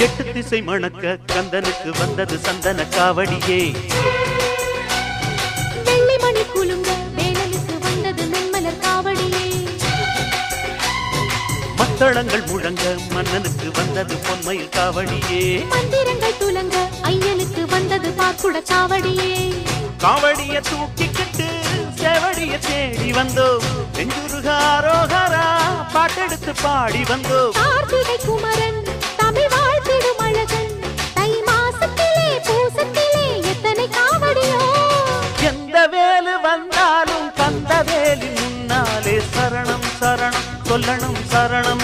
எட்டு திசை மணக்க கந்தனுக்கு வந்தது சந்தன காவடியே. வெள்ளி மணி குலுங்க வேலனுக்கு வந்தது நன்மலர் காவடியே. மத்தளங்கள் முழங்க மன்னனுக்கு வந்தது பொன்மயில் காவடியே. மந்திரங்கள் துலங்க ஐயனுக்கு வந்தது பாக்குட காவடியே. காவடிய தூக்கிக்கிட்டு செவடிய தேடி வந்தோம். நெஞ்சுருகாரோகரா பாட்டெடுத்து பாடி வந்தோம். கார்த்திகை குமரன் தமிழ் வாழ்த்திடும் அழகன் தை மாசத்திலே பூசத்திலே எத்தனை காவடியோ. எந்த வேலு வந்தாலும் கந்த வேலி முன்னாலே சரணம் சரணம் சொல்லணும் சரணம்.